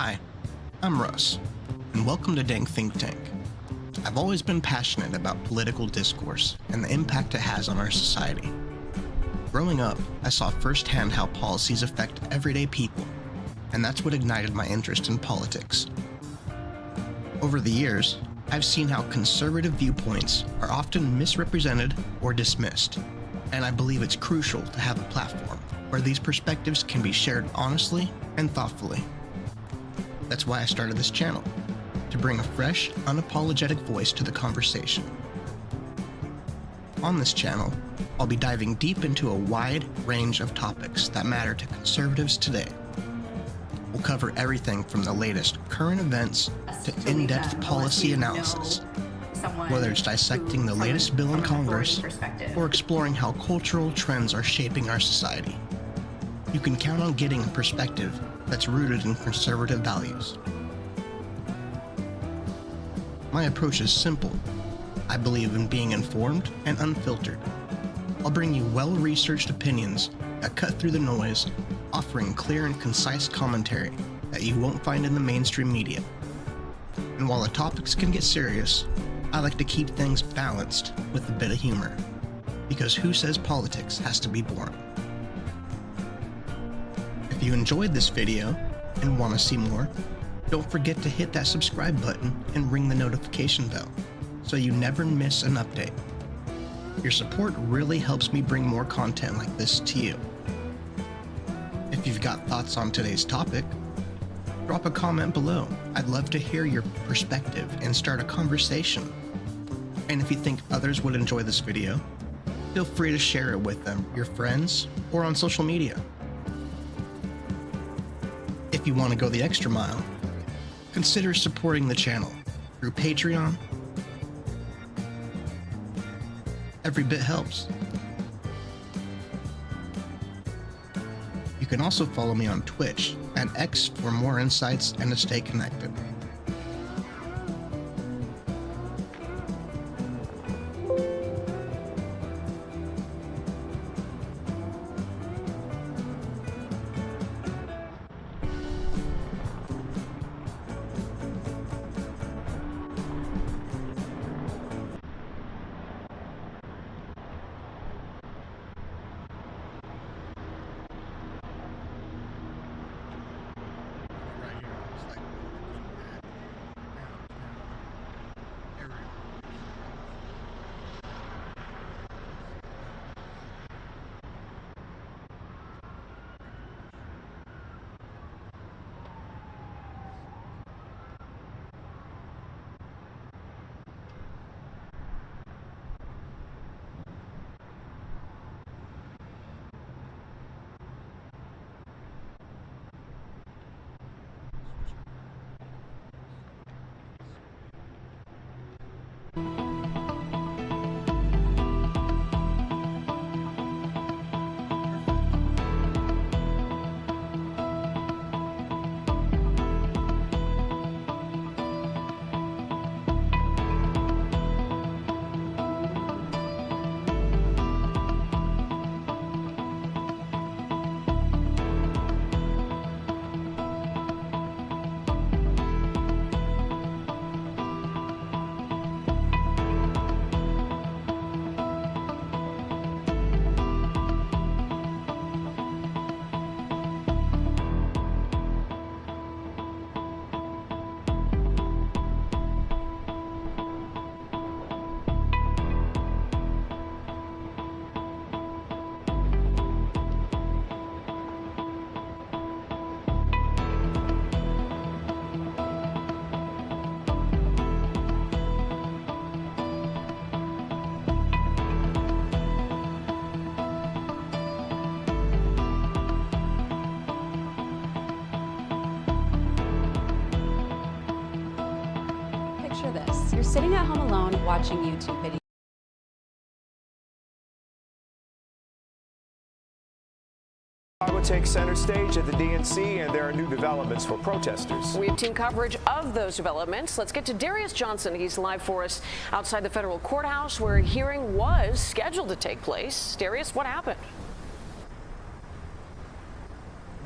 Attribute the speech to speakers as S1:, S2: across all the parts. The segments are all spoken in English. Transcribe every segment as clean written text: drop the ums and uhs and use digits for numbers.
S1: Hi, I'm Russ, and welcome to DNC. I've always been passionate about political discourse and the impact it has on our society. Growing up, I saw firsthand how policies affect everyday people, and that's what ignited my interest in politics. Over the years, I've seen how conservative viewpoints are often misrepresented or dismissed, and I believe it's crucial to have a platform where these perspectives can be shared honestly and thoughtfully. That's why I started this channel, to bring a fresh, unapologetic voice to the conversation. On this channel, I'll be diving deep into a wide range of topics that matter to conservatives today. We'll cover everything from the latest current events to in-depth policy analysis, whether it's dissecting the latest bill in Congress or exploring how cultural trends are shaping our society. You can count on getting a perspective that's rooted in conservative values. My approach is simple. I believe in being informed and unfiltered. I'll bring you well-researched opinions that cut through the noise, offering clear and concise commentary that you won't find in the mainstream media. And while the topics can get serious, I like to keep things balanced with a bit of humor, because who says politics has to be boring? If you enjoyed this video and want to see more, don't forget to hit that subscribe button and ring the notification bell so you never miss an update. Your support really helps me bring more content like this to you. If you've got thoughts on today's topic, drop a comment below. I'd love to hear your perspective and start a conversation. And if you think others would enjoy this video, feel free to share it with them, your friends, or on social media. If you want to go the extra mile, consider supporting the channel through Patreon. Every bit helps. You can also follow me on Twitch and X for more insights and to stay connected.
S2: Picture this. You're sitting at home alone watching YouTube videos.
S3: Chicago takes center stage at the DNC, and there are new developments for protesters.
S4: We have team coverage of those developments. Let's get to Darius Johnson. He's live for us outside the federal courthouse where a hearing was scheduled to take place. Darius, what happened?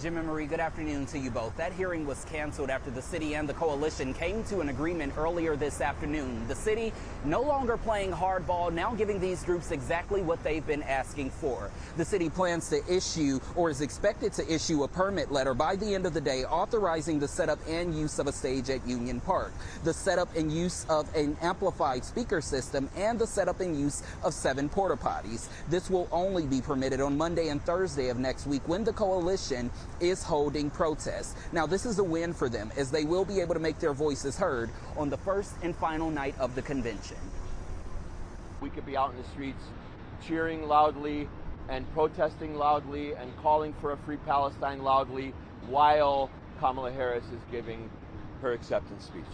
S5: Jim and Marie, good afternoon to you both. That hearing was canceled after the city and the coalition came to an agreement earlier this afternoon. The city no longer playing hardball, now giving these groups exactly what they've been asking for. The city plans to issue, or is expected to issue, a permit letter by the end of the day authorizing the setup and use of a stage at Union Park, the setup and use of an amplified speaker system, and the setup and use of 7 porta potties. This will only be permitted on Monday and Thursday of next week when the coalition is holding protests. Now, this is a win for them, as they will be able to make their voices heard on the first and final night of the convention.
S6: We could be out in the streets cheering loudly and protesting loudly and calling for a free Palestine loudly while Kamala Harris is giving her acceptance speech.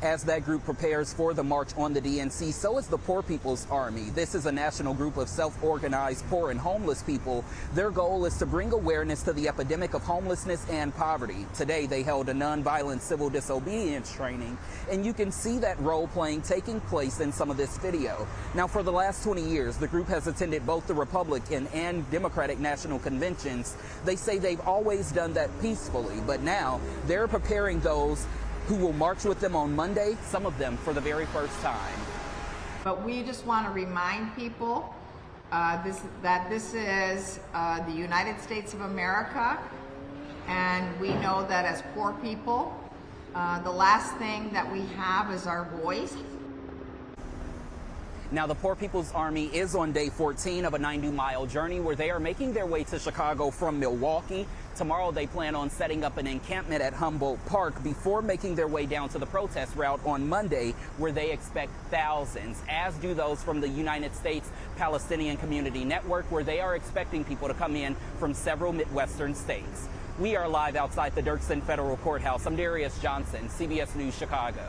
S5: As that group prepares for the march on the DNC, so is the Poor People's Army. This is a national group of self-organized poor and homeless people. Their goal is to bring awareness to the epidemic of homelessness and poverty. Today, they held a nonviolent civil disobedience training, and you can see that role-playing taking place in some of this video. Now, for the last 20 years, the group has attended both the Republican and Democratic national conventions. They say they've always done that peacefully, but now they're preparing those who will march with them on Monday, some of them for the very first time.
S7: But we just want to remind people that this is the United States of America, and we know that as poor people, the last thing that we have is our voice.
S5: Now, the Poor People's Army is on day 14 of a 90-mile journey where they are making their way to Chicago from Milwaukee. Tomorrow, they plan on setting up an encampment at Humboldt Park before making their way down to the protest route on Monday, where they expect thousands, as do those from the United States Palestinian Community Network, where they are expecting people to come in from several Midwestern states. We are live outside the Dirksen Federal Courthouse. I'm Darius Johnson, CBS News, Chicago.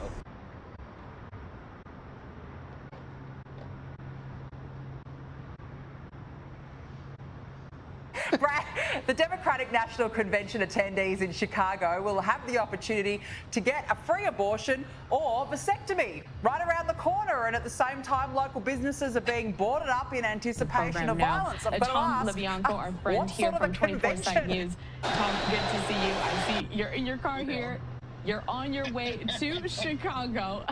S8: The Democratic National Convention attendees in Chicago will have the opportunity to get a free abortion or vasectomy right around the corner, and at the same time local businesses are being boarded up in anticipation of violence.
S9: Tom Levianco, our friend here from 24/7 News. Tom, good to see you. I see you're in your car here. You're on your way to Chicago.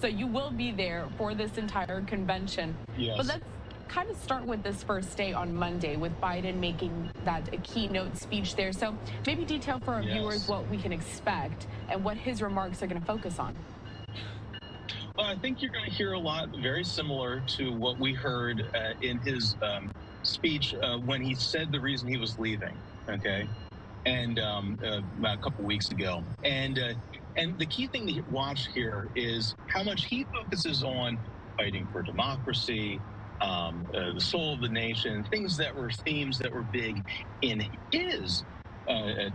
S9: So you will be there for this entire convention.
S10: Yes.
S9: But let's kind of start with this first day on Monday, with Biden making that a keynote speech there. So maybe detail for our viewers what we can expect and what his remarks are going to focus on.
S10: Well, I think you're going to hear a lot very similar to what we heard in his speech when he said the reason he was leaving, okay, and about a couple weeks ago. And the key thing to watch here is how much he focuses on fighting for democracy, the soul of the nation, things that were themes that were big in his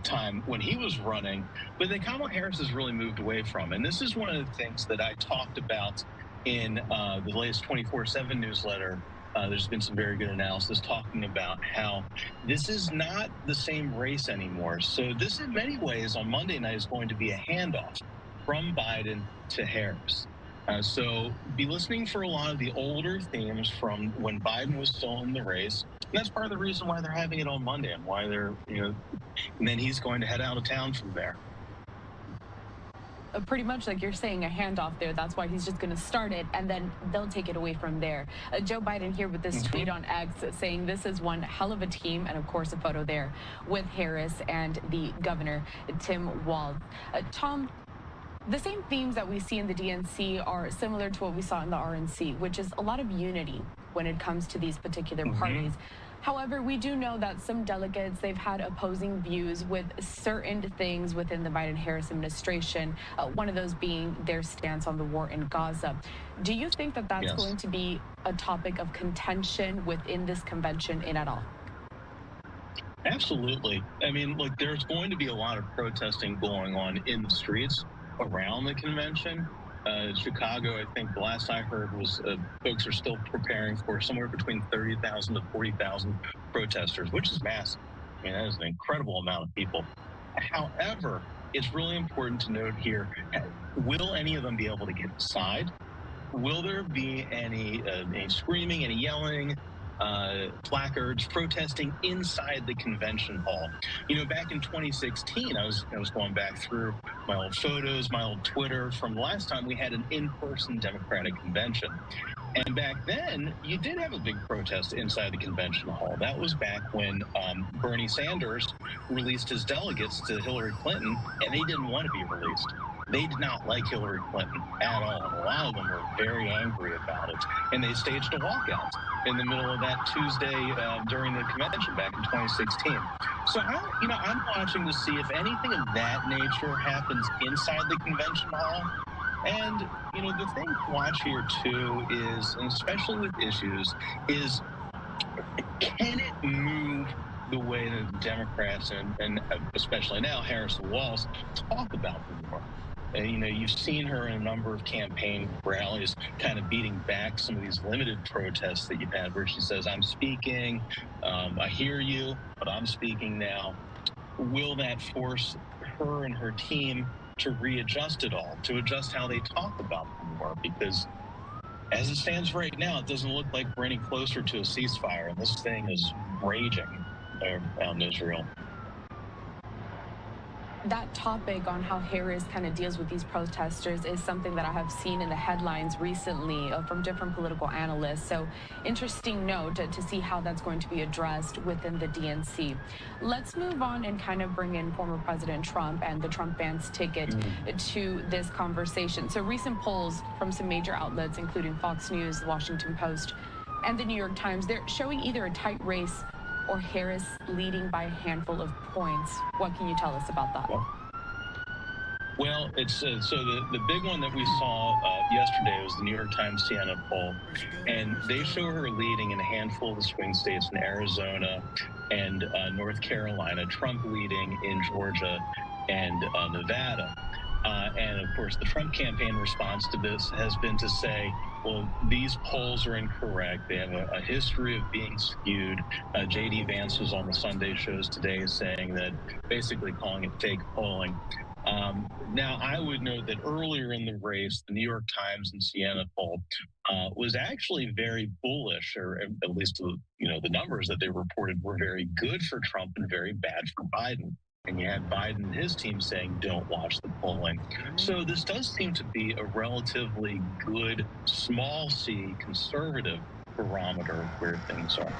S10: time when he was running, but that Kamala Harris has really moved away from. And this is one of the things that I talked about in the latest 24/7 newsletter. There's been some very good analysis talking about how this is not the same race anymore. So this, in many ways, on Monday night is going to be a handoff from Biden to Harris. So be listening for a lot of the older themes from when Biden was still in the race. And that's part of the reason why they're having it on Monday and why they're, and then he's going to head out of town from there.
S9: Pretty much like you're saying, a handoff there. That's why he's just going to start it, and then they'll take it away from there. Joe Biden here with this tweet on X saying this is one hell of a team, and of course a photo there with Harris and the governor, Tim Walz. Tom, the same themes that we see in the DNC are similar to what we saw in the RNC, which is a lot of unity when it comes to these particular parties. However, we do know that some delegates, they've had opposing views with certain things within the Biden-Harris administration, one of those being their stance on the war in Gaza. Do you think that that's going to be a topic of contention within this convention at all?
S10: Absolutely. I mean, look, there's going to be a lot of protesting going on in the streets around the convention. Chicago, I think the last I heard was folks are still preparing for somewhere between 30,000 to 40,000 protesters, which is massive. I mean, that is an incredible amount of people. However, it's really important to note here, will any of them be able to get inside? Will there be any screaming, any yelling? placards protesting inside the convention hall. You know, back in 2016, I was going back through my old photos, my old Twitter from the last time we had an in-person Democratic convention. And back then, you did have a big protest inside the convention hall. That was back when Bernie Sanders released his delegates to Hillary Clinton, and they didn't want to be released. They did not like Hillary Clinton at all. And a lot of them were very angry about it. And they staged a walkout in the middle of that Tuesday during the convention back in 2016. So, I'm watching to see if anything of that nature happens inside the convention hall. And, the thing to watch here, too, is, and especially with issues, is can it move the way that the Democrats and especially now Harris and Walz talk about the war? And, you've seen her in a number of campaign rallies kind of beating back some of these limited protests that you've had where she says, I'm speaking, I hear you, but I'm speaking now. Will that force her and her team to readjust it all, to adjust how they talk about the war? Because as it stands right now, it doesn't look like we're any closer to a ceasefire, and this thing is raging around Israel.
S9: That topic on how Harris kind of deals with these protesters is something that I have seen in the headlines recently from different political analysts. So interesting note to see how that's going to be addressed within the DNC. Let's move on and kind of bring in former President Trump and the Trump band's ticket to this conversation. So recent polls from some major outlets, including Fox News, The Washington Post, and the New York Times, they're showing either a tight race or Harris leading by a handful of points. What can you tell us about that?
S10: Well, it's so the big one that we saw yesterday was the New York Times Siena poll, and they show her leading in a handful of the swing states in Arizona and North Carolina, Trump leading in Georgia and Nevada. And of course, the Trump campaign response to this has been to say, well, these polls are incorrect. They have a history of being skewed. J.D. Vance was on the Sunday shows today saying that, basically calling it fake polling. Now, I would note that earlier in the race, the New York Times and Siena poll was actually very bullish, or at least the numbers that they reported were very good for Trump and very bad for Biden. And you had Biden and his team saying, don't watch the polling. So this does seem to be a relatively good, small c conservative barometer of where things are.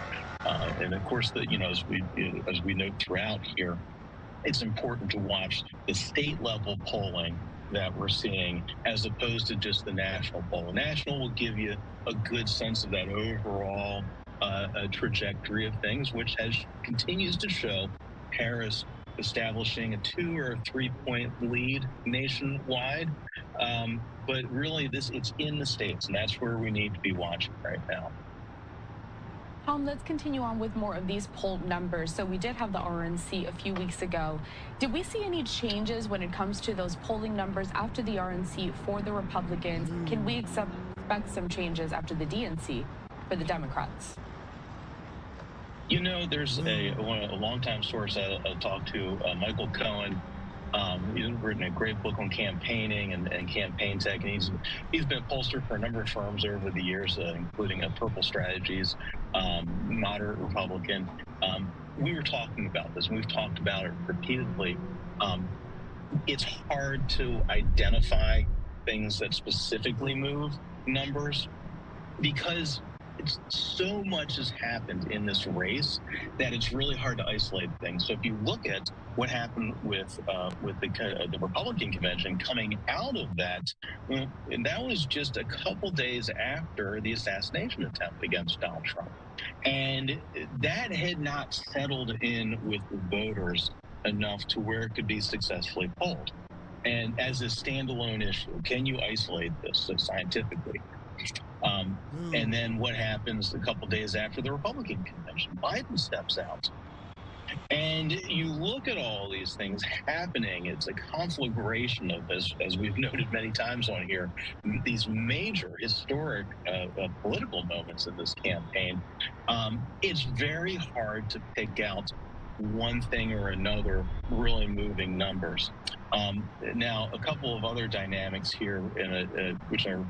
S10: And of course, as we note throughout here, it's important to watch the state level polling that we're seeing as opposed to just the national poll. The national will give you a good sense of that overall trajectory of things, which continues to show Harris establishing a 2 or 3 point lead nationwide. But really, it's in the states, and that's where we need to be watching right now.
S9: Let's continue on with more of these poll numbers. So we did have the RNC a few weeks ago. Did we see any changes when it comes to those polling numbers after the RNC for the Republicans? Can we expect some changes after the DNC for the Democrats?
S10: There's a longtime source I talked to, Michael Cohen. He's written a great book on campaigning and campaign tech, and he's been a pollster for a number of firms over the years, including Purple Strategies, moderate Republican. We were talking about this, and we've talked about it repeatedly. It's hard to identify things that specifically move numbers because so much has happened in this race that it's really hard to isolate things. So if you look at what happened with the Republican convention coming out of that, and that was just a couple days after the assassination attempt against Donald Trump. And that had not settled in with the voters enough to where it could be successfully polled. And as a standalone issue, can you isolate this scientifically? And then what happens a couple days after the Republican convention? Biden steps out. And you look at all these things happening. It's a conflagration of, as we've noted many times on here, these major historic political moments in this campaign. It's very hard to pick out one thing or another really moving numbers. Now, a couple of other dynamics here, which are